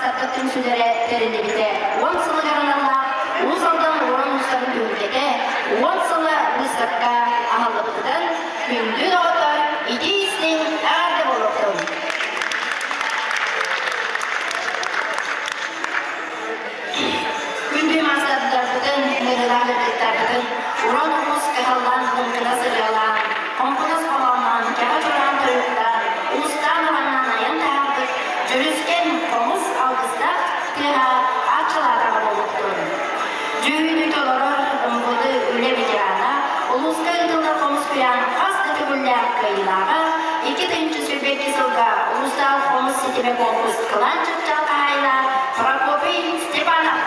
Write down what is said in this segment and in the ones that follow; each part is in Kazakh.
maqsadda tümsülere terindebite 10 sılı garanalla Ulusaldan oran uçların görülgede 10 sılı ıslıkka ahalıqtıdan gündü doğutar iki istin ağırdı boluqtun. Gündü maqsadlardıdan mırılarlıqtardıdan oran ulus kıhallan hınkına sıryalan Komponas kolandan kağa çoran toyuktan ulustan orandan ayan tağırdık Jürüsken komuz algıstak tıha açılarda boluqtun. Jüğünü toloror umbudu üle bicana, uluska ıtılda komuz kuyan hasta tübüller kayılağa, 2. Sürbeki sılga ulusal komuz sitime konkurs kılan çıkçal kahayla Prokopy Stepanov.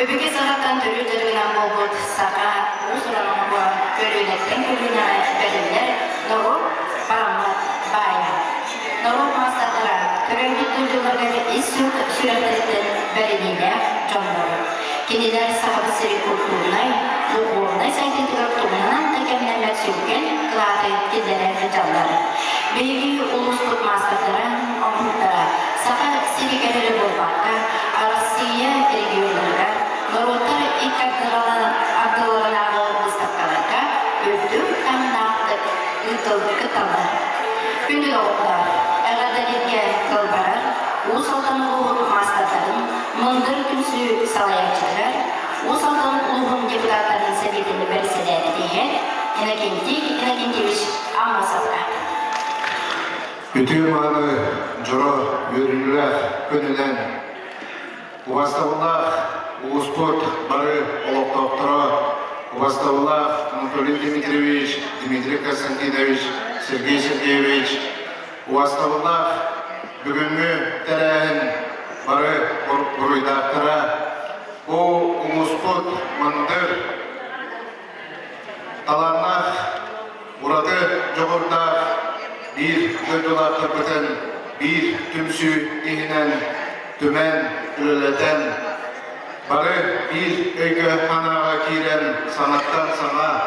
Öbüke sanattan törüldürülen bolbol sağa usuranın bu bölünetten bölünen belirler Noru Baramlat Baya. Noru mastatlara törüngü duyduğları iz süretlerinden belirliyle canları. Kediler sahabı seri kulturunay, luğurnay saydıkları tuğunan tekemlenmek sürken kılatı kedilere canları. Belki ulusluk mastatlara, amutlara, sağa seri geliri bolbakta, Arasiya regionlarga, Norotlar ilk akıllarına ağır ıslakkalarga, öptüm tamnaqtık, ıtıldı kıtalar. Günü doğular, əğadalikə kılbarar, Ulusaldan uluğun mastatların, mındır künsü salayakçılar, Ulusaldan uluğun deputatların sebebini berseleri diye, Inakentievich Amosovka. Bütün anı joro yürürler önünden Uvastavullah Usport bары Олоптоктора, Уvastavullah Анатолий Дмитриевич, Дмитрий Константинович, Сергей Сергеевич, Uvastavullah бүгінгі тәрәйін бары бұруйдақтыра, о Успорт мандыр таланнақ ұрады жоғырдақ bir gördülatır bütün bir tümsü ihinen tümen üreleten barı bir öykü hanağa giren sanattan sana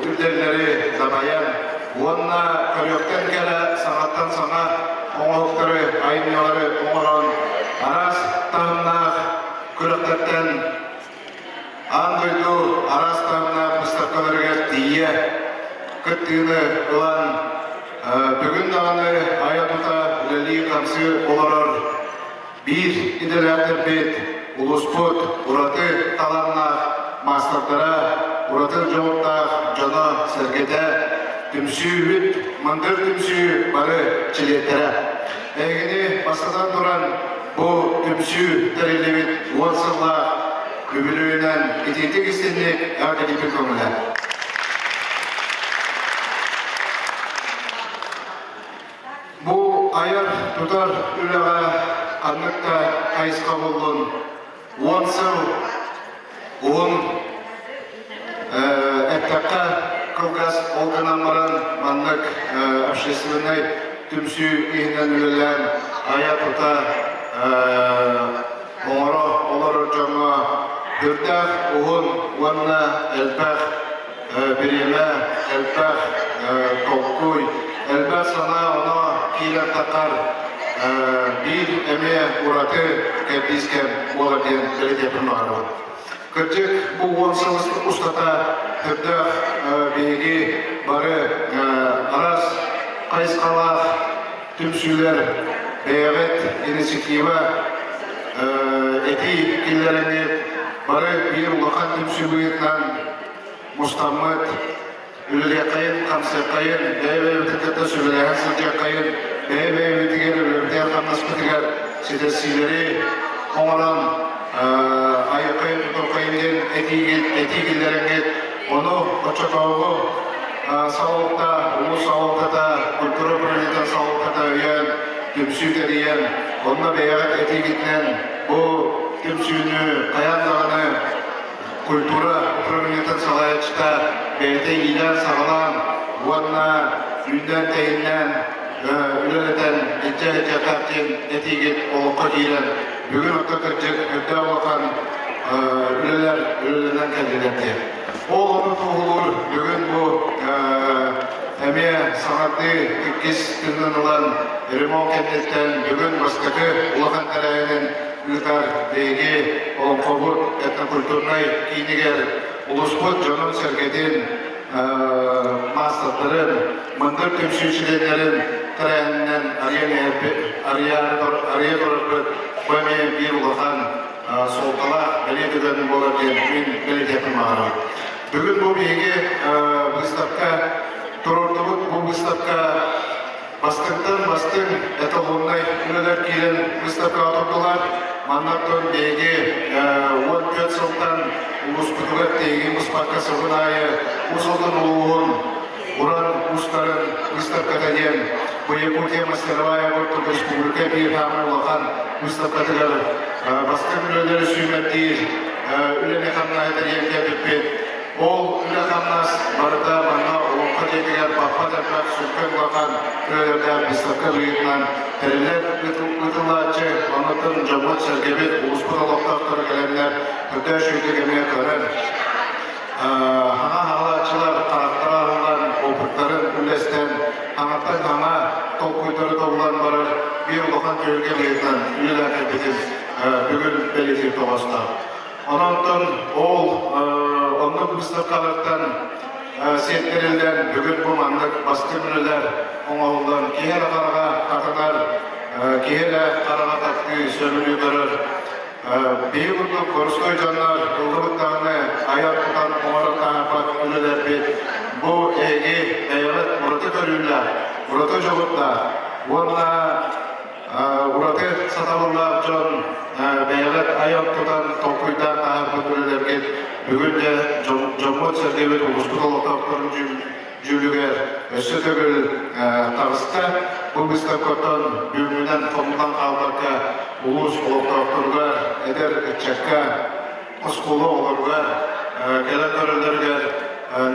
ürderleri zabayan onunla körükten kere sanattan sana oğulukları, aynıları oğulan aras tahımnağ жақтаттан андойду арастарына пыстаққаларға тие күттігіні ұлан бүгін дағаны аятута үләли қамсы оларар бір иделәқтір бет ұлыспыт ұраты таланна мастақтара ұраты жоғыртақ жана сәргеті түмсі үт мандыр түмсі бары чилеттері әйгіне бастадан тұран бұл түмсі тәрелебет уансырла көбілуінен ететік істенек әгеліпін көңілі. Бұл айыр тұтар үліға қанықта қайысқа болуын, уансыл ұғын әттаққа кылгас олғынамырын маннық общественный түмсі кейінен үлілен ая тұта оңыры олары жаңа бүрдәқ ұғын уанна әлбәқ біреме әлбәқ толқуй әлбәқ сана оны кейлен тақар бір әме ұраты кәбдескен олардың білдепін бағыры. Күрдік бұл онсыз ұстата түрдәқ бейге бары арас қайысқалақ түмсүйлер бәйғет инициатива әти келдеріне бары бір ұлақан түмсүйлерінен мұстамыд үліле қайын, қамсы қайын, бәйбәйбітікті сөйлеген сілде қайын, бәйбәйбітігер үлімдер қамнас бітігер сетесілері оңыран айықайын тұтыр қайынден әтигілдеріңе оны ұчатауғы сауықта, ұлы сауықтата, күлтүрі президент сауықтата өйен, түмсүйдер ен, онына бәйғат әтигітінен бұл түмсүйіні қаяндағыны культура президент салайычта бәйті елен сағылан, онына үйден тәйіннен үлелетен әтчә қаптен әтигет олыққа кейлен бүгін ұтты түртек өтті олыққан үлелерден кәлденетті. Ол оны тұғылыр бүгін бұл әме сағатты үккес күннен ұлан ремон кәндеттен бүгін бастықы ұлыған тәрәйінің үлтар бейге олым қобыт этнокультурнай кейінігер ұлыспыт жонын сәргеден мастықтырын, мұндыр түмсүйшілерін тәрәйінен ария тұрыпыт көме бір ұлыған солтала бәлетігін боларген мен бәлететін мағыры. Бүгін бұл бейге выставка тұрырдығыт бұл выставка бастықтан бастың эталоннай үлілер келін выставка отырдылар. Маңнақтың бейге 14 сылтан ұлыс күтігіт дейген мұспаққа сылғын айы ұсылдың ұлуын ұран ұстарын выставката ден бұл Якутия мастеровая ұрттық республика бір ғамы ұлаған выставкатығыр бастың үлілері сүйметтейір үліне қамна айтар ерге бүкпет. Ол үлі қамнас барыда маңна ұлыққа жетігер бақпа дәрпәк сүркен ұлаған үлілерді выставка бұйытынан тәрілер ұтылатшы анытын жамат сәргебет ұлыспын ұлықтақтары кәлемлер күрді шүйдігеме көрін. Аңа-ағалатшылар қарақтыра алынған опыттарын үлестен аңаттан аңа тол көйтері тоғылан барыр бір ұлыған көрілге бұйытынан үлілер кәбетін бүгін бәлетер тоғасына. Онантын ол онның выставкалардан сеттерілден бүгін бұл маңдық басты мүлілер оңауылдан кейері қараға қатынар, кейері қараға тақты сөмілі көрір. Бейгүрдің көрістой жанлар ұлғырықтағыны аяр тұтан оңары тағапат мүлілер бет. Бұл әйге әйірет ұрыты көрілер, ұрыты жоғытта. Онына ұрыты саталылар жон бәйғет аяр тұтан тоқуйдан тағапат мүлілерге бүгінде жомғыт сәрдебет ұлыспыт олықтақтарын жүлігер өсі төгіл тағысты. Бұл выставкаттан бүгінен қомылған қалдырға ұлыс олықтақтырғар, әдер үтчәкка, ұсқылы олырғар, кәлі көрілдергер,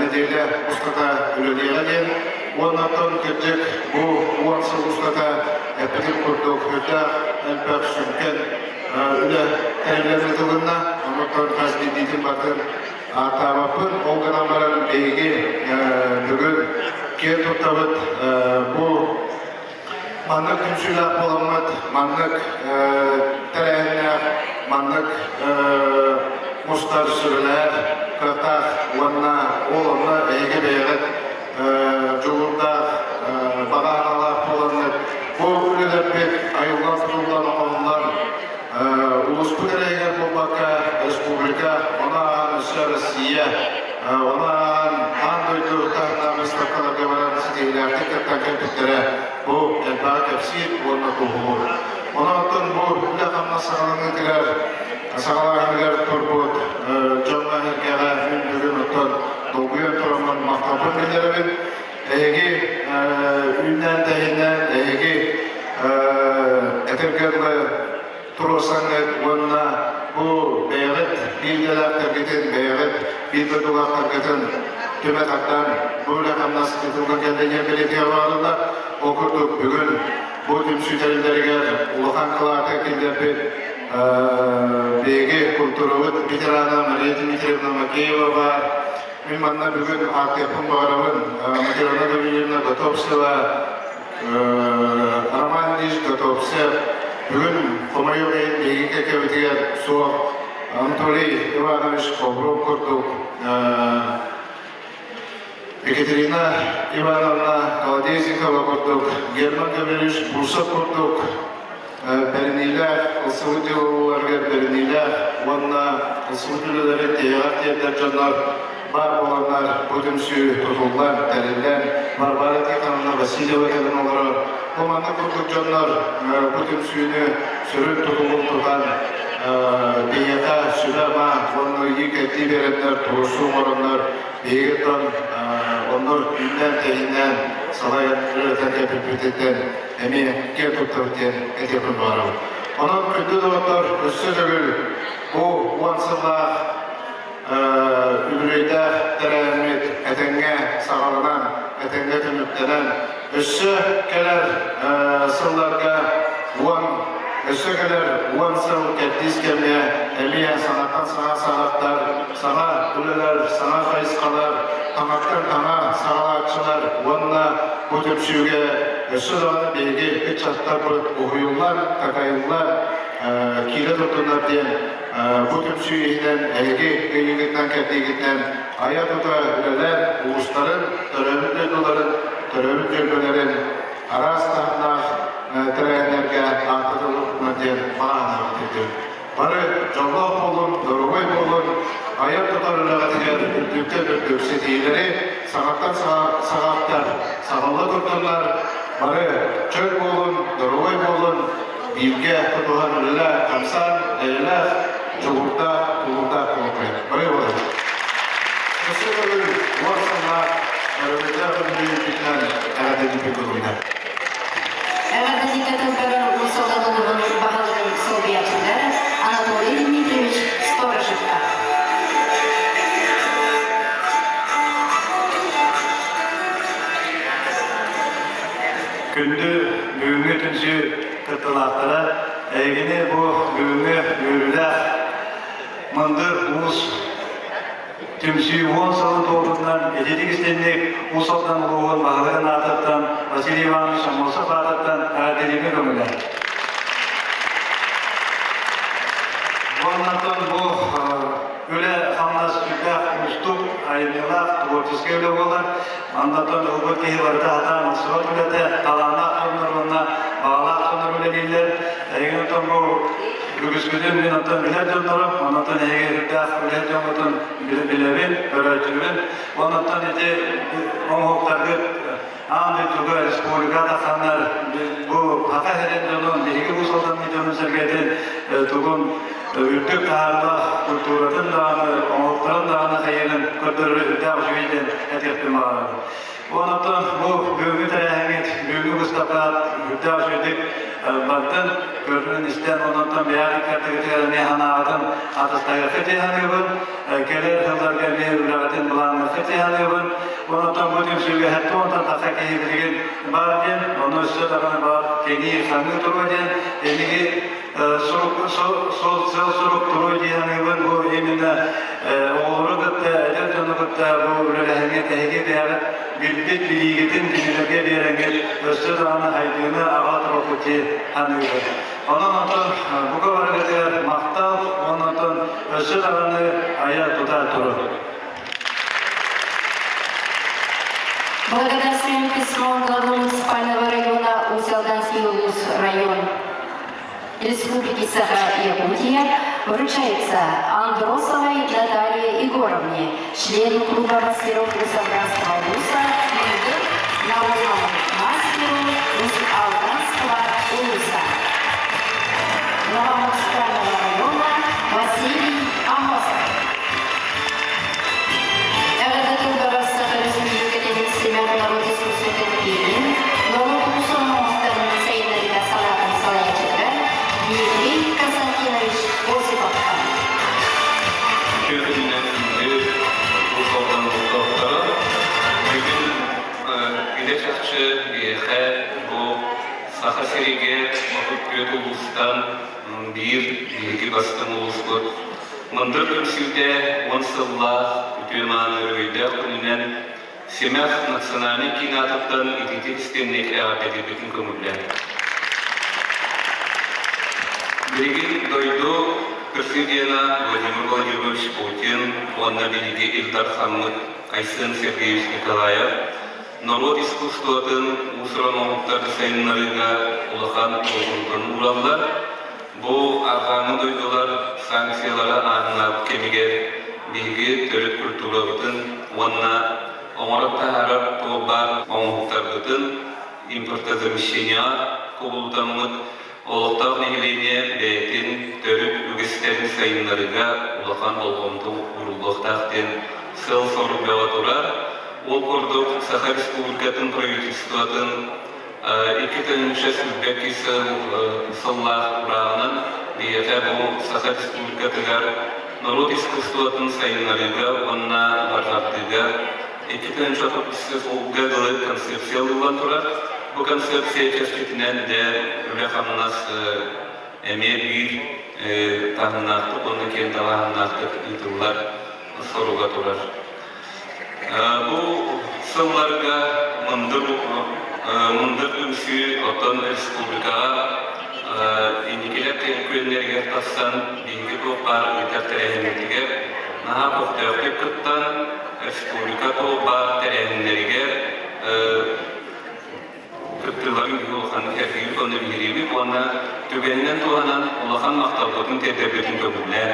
неделі ұстата үлілерген. Оннаттан көтек бұл уансыл ұстата әппетіп күрдік өтәқ, әлбәқ сүнкен үлі тәрілерді тұғынна, ұмыттан қазды дейтін батын артабапын олғанамарын бейге бүгін ке тұттабыт бұл маңнық күмсүйлі боламыд, маңнық тәрәйінлер, маңнық Kuruslar sürüler, kırtak, vanna, oğlanla ege beğenip, cumhurda bağanalar kullanılır. Bu ülkeler pek ayılgan tutulan ondan ulus püdereygen bulmakka, Respublika, ona Rusya, Rusya, ona Andoydu, Tarnamızda kalagabaran siteylerdi kırtak kırtıkları bu elbağ kepsi olma kuhur. Ondan bu ülke hamla sağlığını diler, sağlığını turbut, canlı herkese bugün otan doğuyan turamın mahtabın bildiremin, egi ünden tehinden, egi etergerle turosanlık, onunla bu beyret bilgiler tergeten, beyret bilgiler tergeten tümet haktan bu ülke hamla sıkıntılığın kendine belediye varlığında okurduk bugün. Bu tüm sütelilerine ulukan kılardı kilderdi begi kulturuvut bitirana Mariya Dimitrievna Makeyeva var. Bilmanna bugün Akdep'in bağırımın Materona Gabrielina Gotovseva, Roman Liz Gotovsev, bugün Komayova'yın begi kekevitiger Suov, Anatoly Ivanovich Kovrov kurduk. Екатерина Ивановна Колодезникова курдук, Герман Гаврилович Бурса курдук, Бернилер, Ысылытылыларға Бернилер, онна Ысылытылылары тейғат ердер жанар, бар боланlar бүтін сүйі тұтылған, тәрелден, Барбара Тихановна Васильева кәдін олары, Оманы курдук жанар, бүтін сүйіні сүрін тұтылын тұтан, Бейеқа, Südama, onu iyi kettiği verenler, turuşu oranlar, Beygetan, onlar günden tehinden, salay üreten kepipitetten, emi gel tuttarıten et yapın varım. Onun kündü doğatlar, üstü dögül, bu uansızlar, übreyde teremmet, etenge sağlanan, etenge tümüktenen, üstü keler sıllarga, Ösögeler, uansıl kettiz kemye, emiye sanattan sana sanatlar, sana üleler, sana fayızkalar, tanaktan tana sağlatçılar, uanla bu tüpsüge, ösögeler bilgi, hiç hatlar bulup uhuyunlar, takayınlar, kire tutunlar diyen, bu tüpsügeden, elgi, gıyıgıttan kettiğinden, aya tuta üleler, ulusların, törevün dödülerin, törevün cölbelerin, aras tahnak, Teranerge artırılıp diye bağına ötüdü. Barı canlı olun, doğruy olun, ayak tutarılağı diye ürtükte setiyeleri sanattan sanatlar, sağlığı tutarlar. Barı çöl olun, doğruy olun, bilge tutulan ölüler, kamsan, eyler, çukurda, korkuyor. Barı olun. Kesinlikle bu aslında örümcekler ömründen herhalde bir durumda. Evet, dikkatim Ulusalalı'nın bahalı Sovyetliler Anatoly Dmitrievich Storozhevka. Gündü büyüğünü tünsü kıtılakları, eğini bu büyüğünü yürüler, mındır ulus tümsü 10 salın doğrundan, ededik istendik, usaldan ruhun bağlığın atıptan, Vasily Ivanovich Amosov atıptan, erdelimi gömüler. Ondan bu öyle hamlas tükak, ustuk, ayrılak, tvorческий öyle olur. Ondan bu kehivarda hatan, sıvat ülete, talanak onlarına, bağlak onlarına değiller. Eğer bu Bugüsküdün bir notun bilir döndürüm, o notun eğer tükak, bilir döndürüm, bilevin, öğretürün. O notun eti, on hoktargı, Anadolu Türkiye Respublika'da kanlar bu haka herendonun bilgi usuldan videonun sergeden tugun ülkük taharda kulturatın dağını, onlukların dağını hayırın kötürü davşüyden etkiptim ağırdı. Ondan bu büyüğü terehengit, büyüğü Mustafa davşüydik baktın, görünün isten ondan beyanik kategorilerini hanağıdın atыстағы fetihanıbın, keler yıllar gelmeye ülağıdın bulanı fetihanıbın, ondan bu tümsüge hatta ondan taqa kehibilgin var den, onu üstü dağını var, keni sanı turu den, enigi soruk turu diyanıbın bu emine oğlu gıtta, eder canı gıtta bu ülelehenge tehge beyanet bilbit bilgiyetin dinlerge beyanet üstü dağını haydığını ağa tarafı hanıbın. Ondan bu kadar kadar maktal, ondan ösü dağını Благодарственным письмом главы муниципального района Усть-Алданский район Республики Саха-Якутия вручается Андросовой Наталье Егоровне, члену клуба мастеров Усть-Алданского УЛУСа, народному мастеру Усть-Алданского УЛУСа. Глава муниципального района Василий Амосов. Сахасириге Махутпет улустан bir bastan uluskot. Mındır külsüde 10 sıllah ütümanı rüyde kününen Semah Naциональный кинотеатрдан идите истемнек әдебиетін көмілді. Біреген дойду Персидияна Владимир Владимирович Путин, онна билиге Ильдар Хаммыт, Айсын Сергеевич Николаев, народ искусствотын усырамауыптарды сайынларыға улахан олғырын уралдар. Бұл ағаны дойдулар санкциялары ағынап кемеге билге төрік культурабытын, онна Омарапта харап тобар оңуқтарбытын импортозамещения кобултамыт олықтақ негелейне бәйтін төрік үгістерін сайынларыға улахан болғымды урулықтақтен сыл сорын бәуатурар. Ол көрдік Саха Республикатын правительствотын 2000 сүлбәкі сыллақ ұрағынан бейеті бұл Саха Республикатығар народ искусствотын сайынларыға онна барнақтыға 2000 гадалы концепция болған тұрар. Бұл концепция кәшкетінен де үләқамнас әме бір тағынақтық, оны кен тағынақтық ұйтылар соруға тұрар. Бұл сылларға мұндыр үмсі отын республикаға индикелер көлінерге тастан бейінгі көппар өтер тәрәйінетіге наға көптеуқеп күттан Республика бар тәрәйінлерге күттіларын ұлақан кәргейі көні берейбі, оны түбеннен туғанан ұлақан мақталғытын тәдірбетін көбілер.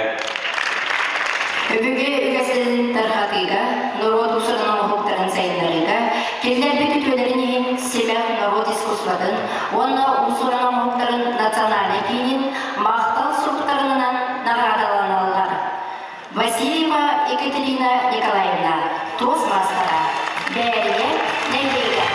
Бүгінгі үгәсілін тарқатыға, народ ұсырының ұқықтарын сайынларыға, келдер беті төлерінен семәқ народ искусствадың, оны ұсырының ұқықтарын национальный кейінен мақтал сұқтарынан нағадаланалар. Васильева Екатерина Николаевна, Тосмастара, Берия, Нейдега.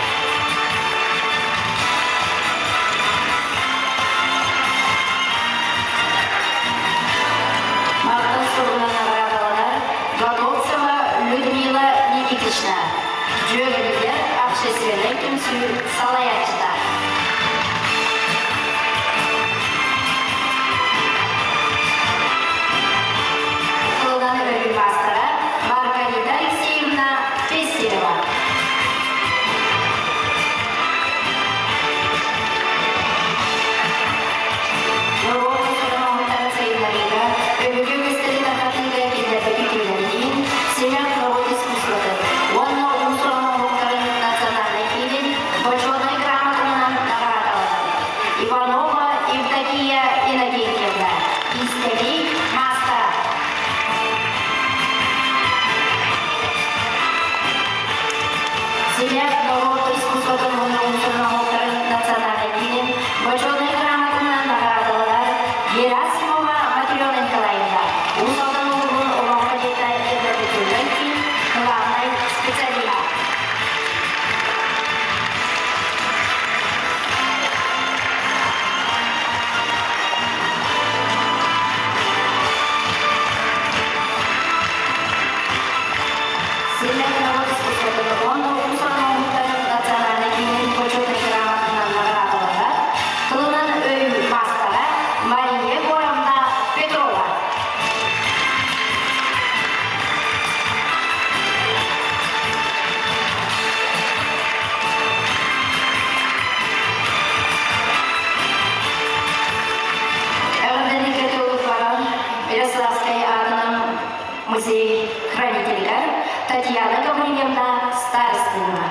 Мақтал сұғынан нағадаланар Гладовцева Людмила Никитична, Жөгілдер общественный күмсі салаячта. Маргарита Алексеевна Пестерева. Иванова Евдокия Иннокентьевна. Истерий Маста. Семья народа искусството национальной фильм, почетной грамоты наградалар Герасимова Матрена Николаевна, Усалдану Урокадета Эдвардовича, главный специалист. Семья народа искусството национальный фильм, почетной грамоты наградалар Кылынан өй мастара Мария Горовна Петрова. Ярославской атомном музее хранителька Татьяна Гаврилевна Старостина.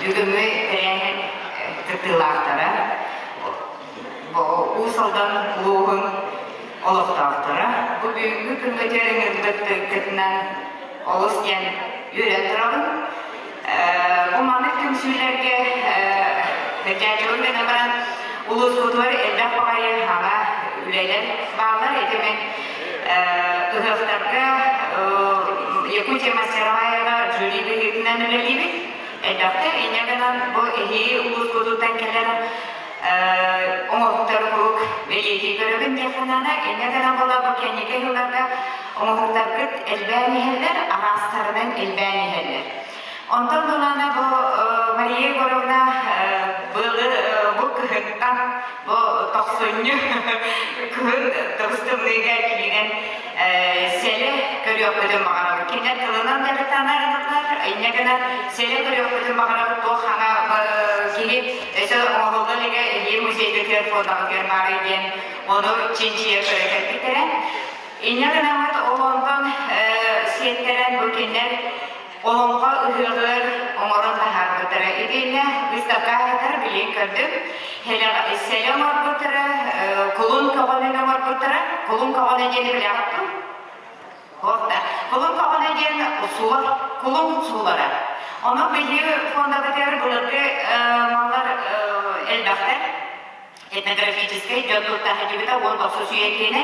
Бүгүнмү тереңин тытылаактара, уусалдан улуухун олоктаактара, бу бүгүнкү күнгө тереңирдеттен олус ден үйрен турабын. Бу маны күнсүйлерге текәжүрден баран улус кутуар элдак багайы хана үлелер баалар этемен ыгыктарга Якутия Мастероваяга жюри бигитинен үлелибит. Эдакты инегенен бу эхи улус кутуттан келер оңоқтар құрук белети көрігін деханана инегенен бола бу кенеге жылдарда оңоқтар күт элбәнихелер, арастарынан элбәнихелер. Онтан долана бу Мария Егоровна бу кыхыттан бу тоқсынны күн тұрыстымныйға келген селе көріок өдім бағарабы. Кенер тылынан дәрі танарынықлар, инегінен селе көріок өдім бағарабы бұл қана келіп, өсі оңғылдылығы ер музейді телефондағы көрмары еген, оны чинчие көрекет бітерен. Инегінен ол ондан сиеттерен бұл кенер Олонға ұйығыр оңырын тахар бұтыры. Идейіне выставка айтар білейін көрдім. Селем ор бұтыры, құлын қоғалын ор бұтыры. Құлын қоғалын ені біле ақтым. Құлын қоғалын ені құлын сұлары. Оны білі фонда бұтыры бұлырғы малар әлбақтар. Этнографической жоддуктағы жібіті 19 сүйекені.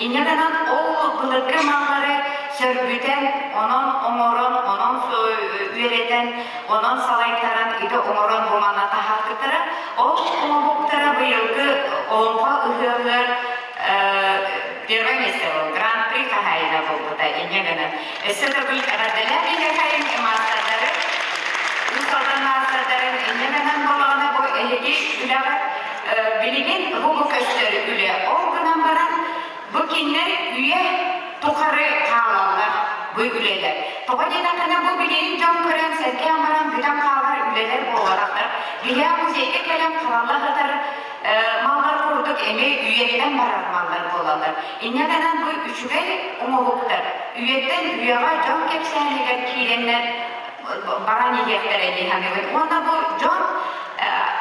Инеденен ол бұлырғы малары сөрбүтен, онон оморон, онон үйеретен, онон салайттаран иді оморон бумана тахақтықтары. Ол омобуктары бұйылғы олымға ұйығылар первое место был, гран-при қағайына болдыда инегені. Өсіді бұл әраділер инегайын мастардары, ұсалдан мастардарын инегенен болғаны бұл әлеге үліға білеген ғұмы көстері үлі. Ол ғынан баран бұл кенлер үйе Тухары қалалар, бұй үлелер. Тоға денақына бұл білейін жан көрен сәтке амаран бүден қалалар үлелер боларақтар. Біле музейге келен қалалағыдар малдар құрдық әме үйерден барар малдар болалар. Иннеденен бұй үшігер ұмығықтар. Үйеттен үйеға жан кепсәнігер кейленлер баран егектер әдейханығын. Онда бұл жан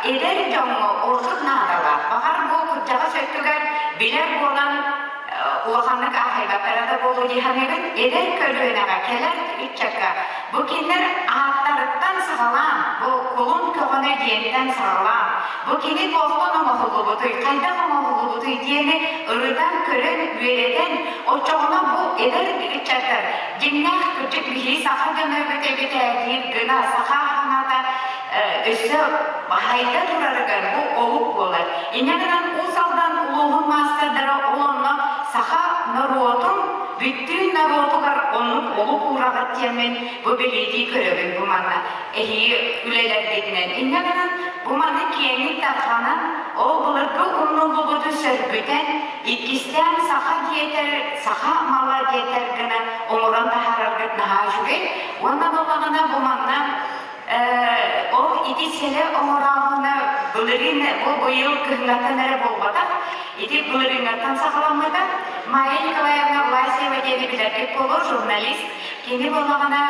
едер жанғы орсық нағдала. Бағар бұл күттіға сөйттігер білер болан Улаханlık ahaybatlarada bolu dihanegin eder körlüğüne keler ütçaka. Bu kinler ağıtlarıktan sağlam, bu kulun köğüne diyenden sağlam. Bu kini boğulun oğulu buduy, kaydan oğulu buduy diyeni ırıdan körün üyeleden o çoğuna bu eder ütçaklar. Dinler küçük bihi sağa dönübüte deyip gına sağa hanada üstü hayda durarıgar bu olup bolar. İneginen usaldan uluğun masterdara olunla Saha narotun, bütün narotular onun olup uğrağı diyemen bu belediye görevin bu manna. Üleler dediğinden. İnanın bu manna kiyeni tarhanan, o bulurdu onun buludu sörbüten, ikisten saha diyeter, saha mala diyeter gına, umuran da harargıt naha şüge. Ona bulağına bu manna, o iti sele umurağına bulirin, bu yıl kıhngatan ere bulmadan, iti buliringatan sağlanmadan, Майя Николаевна Власева дені білерге болу журналист. Кені болмағына,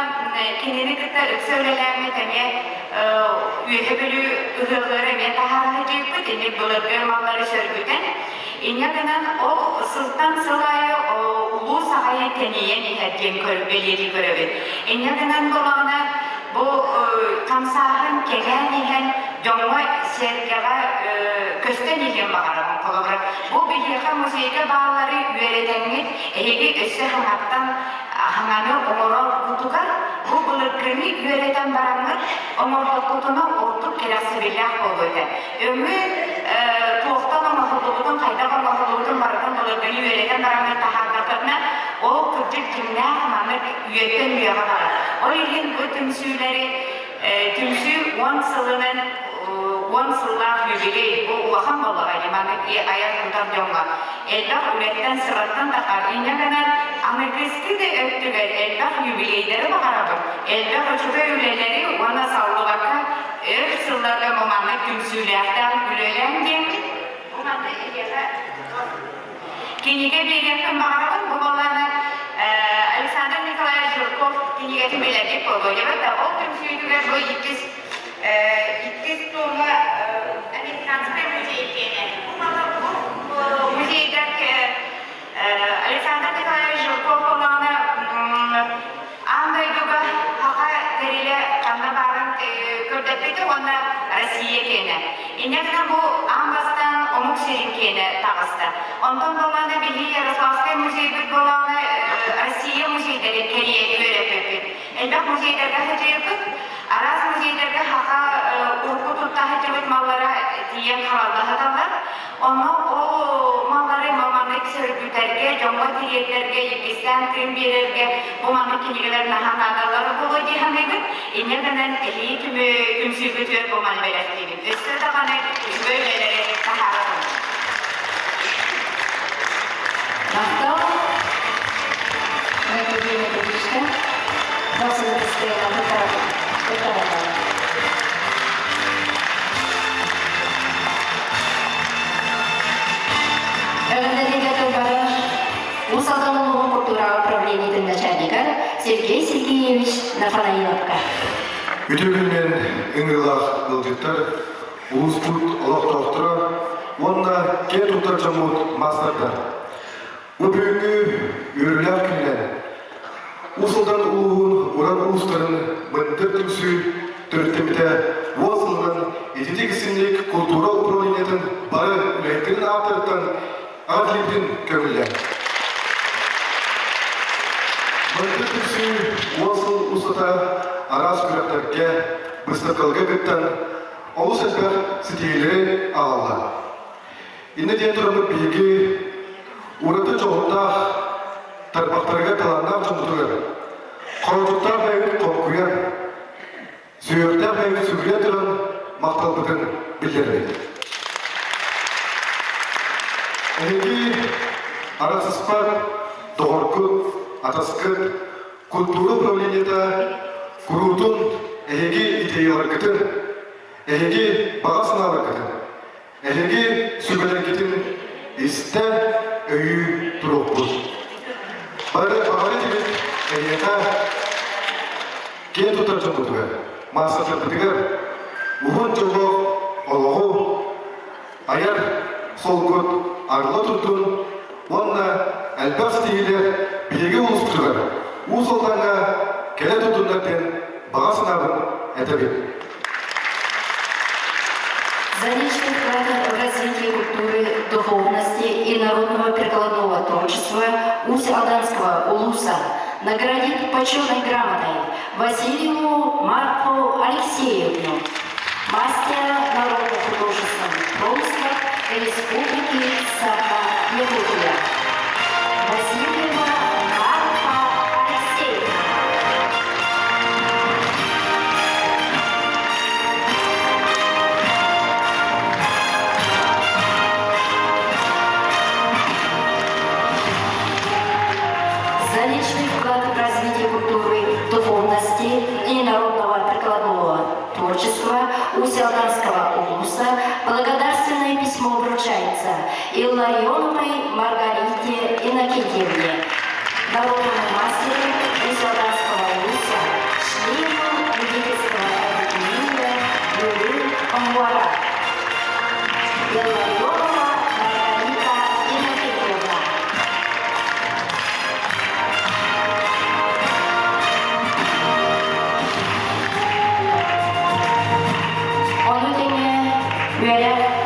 кенені күтті сөйлелеріне тәне үйе білу ұғылғыры мен тағарығы жейіпті, дені бұлырғы малары сөргүден. Инегінен ол сылтан сылайы ұлу сағайы тәнейен ехерден белері көрібін. Инегінен болмағына бұл тамсағын кеген еген жоңы сергеға көстен еген бағарабын қолығыр. Бұл білеға музейге бағалары үйереденген әйге өсі хаңаттан хаңаны оңырал құтуға бұл бұлырқырыны үйереден бараңыр оңырал құтуны ортып керасы білях болуды. Өмі туықтан оңыралығыдың, қайдағы оңыралығыдың барыдың бұлырқырыны үйереден бараңыр тахардатырына ол күрдік кімнәр мамыр үйеттен үйеға барар. Ол еген бұл түмсүйлері түмсү 10 сылының 10 сыллар юбилей, bu uahan balığa limanı ayak tutar jonga. Elbaq üretten sırattan takar. İnegenen Amerikası da öptüler. Elbaq jubileyleri bakarabı. Elbaq uçuda üleleri ona sağlıqaka sıllarla mumanı tümsüylerde ülelen demiş. Umanı egeler. Kinige bir yakın bakarabı. Bu balığı Alexander Nikolaevich Zhirkov kinigeti belirleyip oldu. Evet de o tümsüylüler bu ikiz İkiz sonra Amerikanskaya müzeyi kene. Bu müzeydeki Alexander Nikolaevich Zhukov olanı andaydığı haka deriyle kanda bağın kördepeti ona Россия kene. İnekten bu ambastan omuk serin kene tağısta. Ondan dolayı bilgi Yaroslavskaya müzeyde dolanı Россия müzeyleri keriyeli öğretmektir. Elbette müzeylerge hıcıyıkıp Aras müzeylerge haka urku tutta hıcılık mallara diyen karalda hıdallar. Onu o malları mamamlık sörgüterge, jonga diriyetlerge, yekisten tüm birerge bu mamlık kinigeler nahan adaları bulu diyen edip İnegenden eli tümü tümsüzgütür bu mal belirttiğim. Üstü de bana böyleleri taharım. Мақтау нәтижені көрсетті. Басын істеген бұтарады. Благодаря Бараш, Усалданового культурного управления начальника Сергей Сергеевич Нафанаиловка. Ütөгүнен ыңгылах ылжыттар, улуспут олоқтоқтыра, онна кен тұтар жамут мастардар. Өбүйінгү үрілер күннен, усылдан уын уран улустарын мындыр түмсі түрттемді уасылған этетик культура управлениетін бары үләйткінің авторитан адлиптін көңілі. Мындыр түмсі уасыл ұстата арас күрәктерге быстықылғы күттен олы сөзбәр сетейлері ағалды. Инне ден тұрымы бейгі ураты жоғында тарпақтарға таланнан жұмытығыр. Қоржықтар бәйін қорқуяр, сүйірдер бәйін сүгіре тұрын мақталбытын білдерді. Әнеге арасыспар, доғырқыт, атасқыт, культура управлениеті Kurutun ehegi iteyi hareket, ehegi bağısına hareket, ehegi sübeleketin iste öğü durup. Bari ağrı gibi ehiyata gen tutarcın budugar, masasır budugar, muhun çoğu oluğu, ayar solgut, arla tutun, onunla elbaz değiller bilgi oluşturular. Bu soltana келе тұтындардың бағасынабын әтәбет. Заречный вклад в развитие культуры, духовности и народного прикладного творчества Усть-Алданского улуса наградит почетной грамотой Васильеву Марку Алексеевну, мастера народно-художественного творчества Республики Саха-Якутия. Васильева Марка Алексеевна. Личный вклад в развитие культуры, духовности и народного прикладного творчества Усть-Алданского улуса благодарственное письмо вручается Илларионовой Маргарите Иннокентьевне, народному мастеру Усть-Алданского улуса, члену любительского объединения Юрию Амуара. Илларионова Маргарита Иннокентьевна.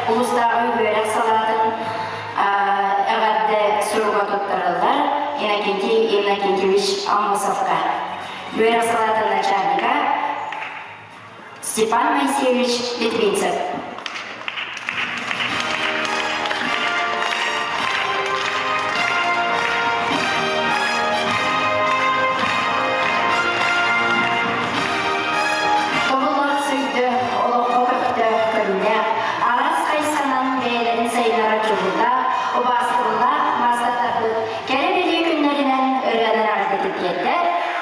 Улустағы бөрек салатын әғадді сұруға тұттырылдар Иннокентьевич Амосовқа. Бөрек салатын начальника Степан Моисеевич Литвинцев.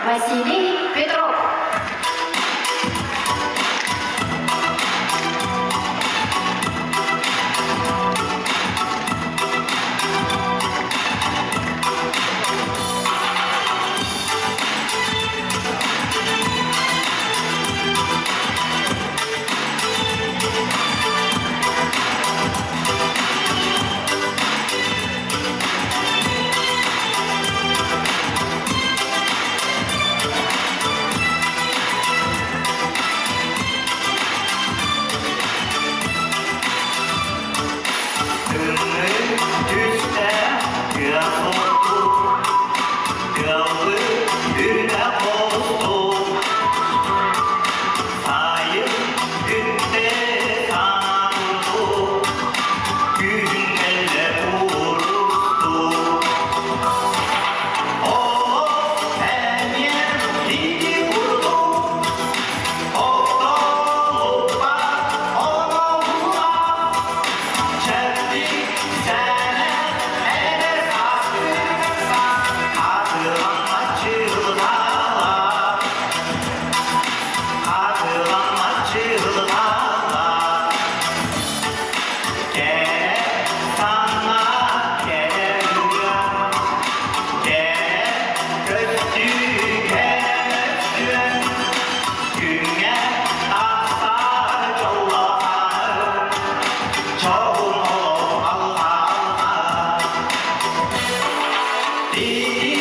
Василий Петров. Video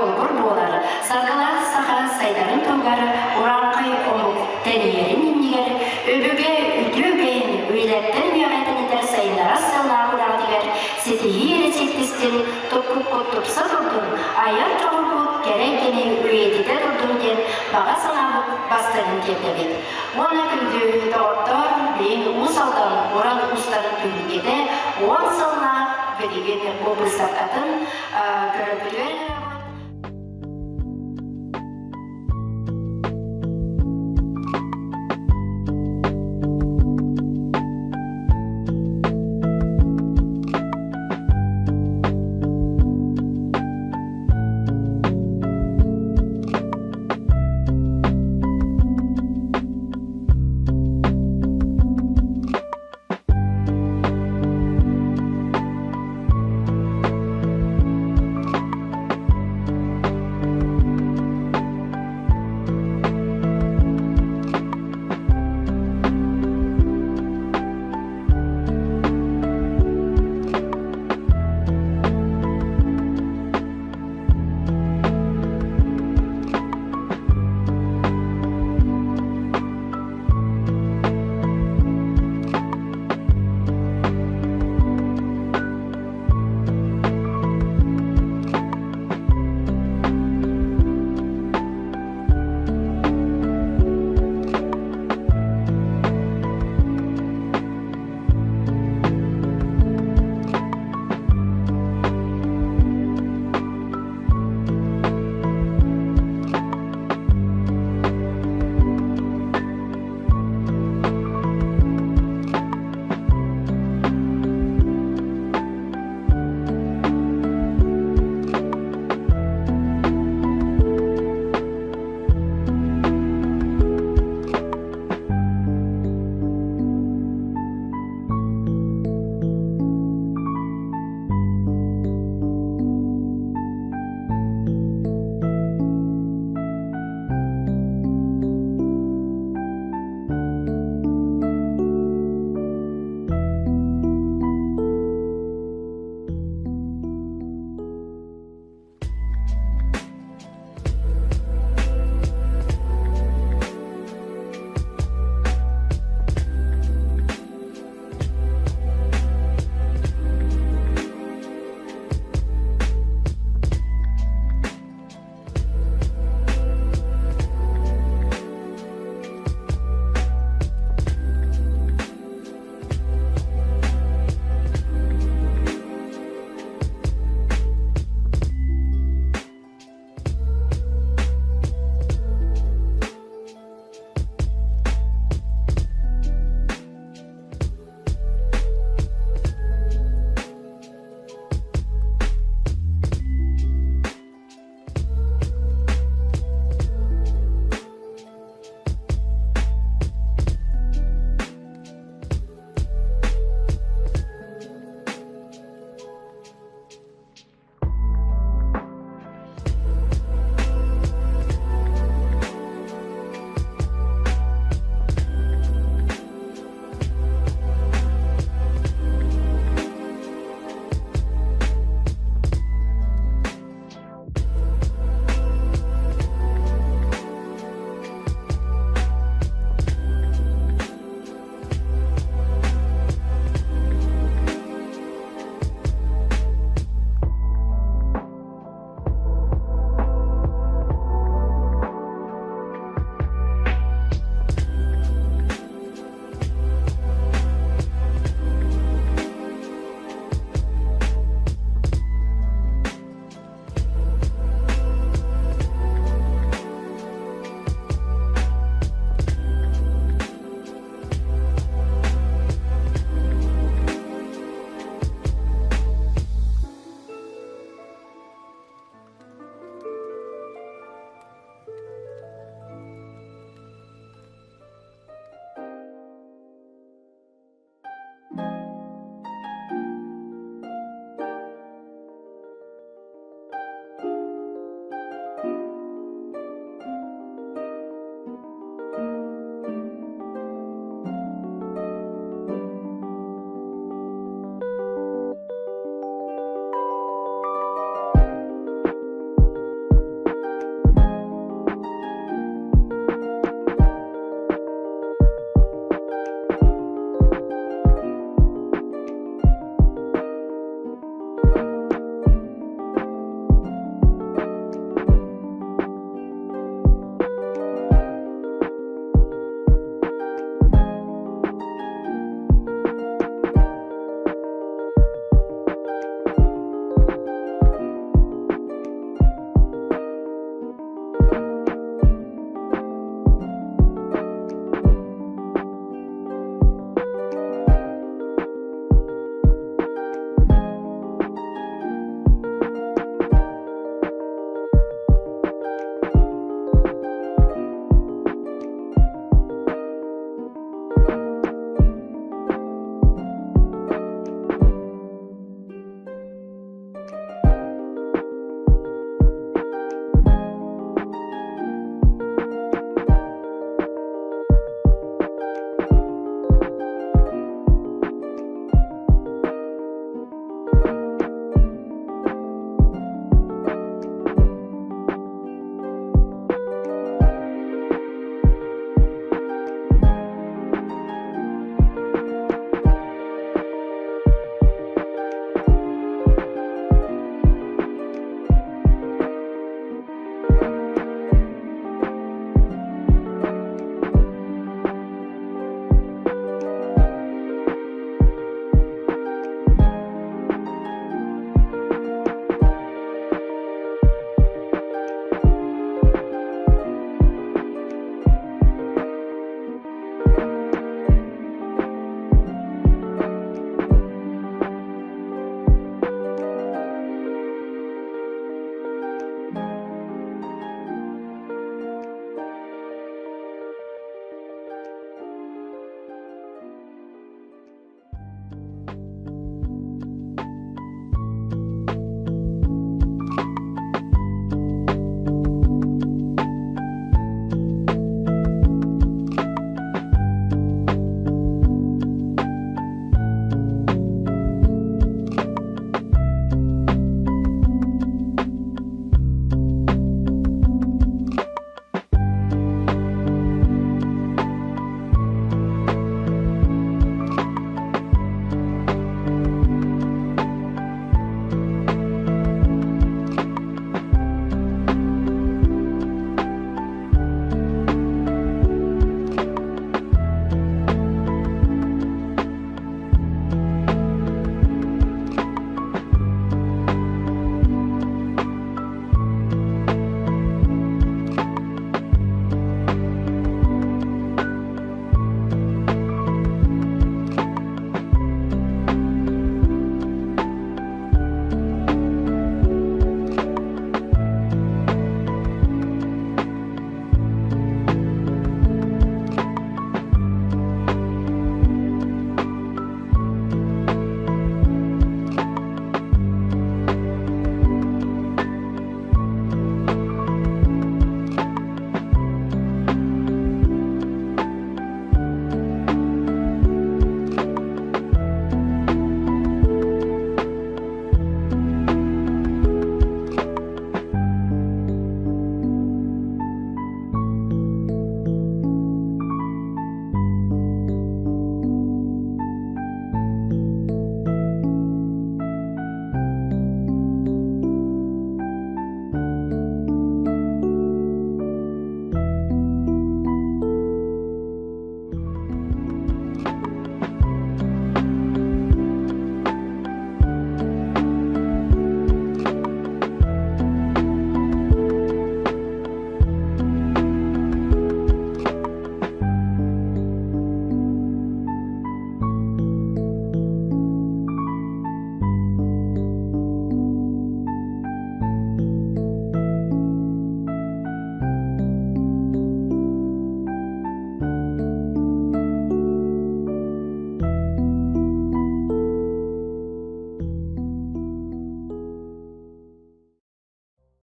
olur bolar. Sargılar saha sayların tongары, uranqay omuk tenyerin inniger, öbüge üdügeyn üyletten müyaqetin eder sayınlara sallahu lağdiger, setiyi reseptistin topkup kutupsa durdun, ayar çoğurkut gerekeni üyedide durdun den bağa sanabı bastırın tebdebet. Ona güldü doktor, beyin usaldan oran ustarın tümlükede, 10 salına verigen obristakatın görüntüleri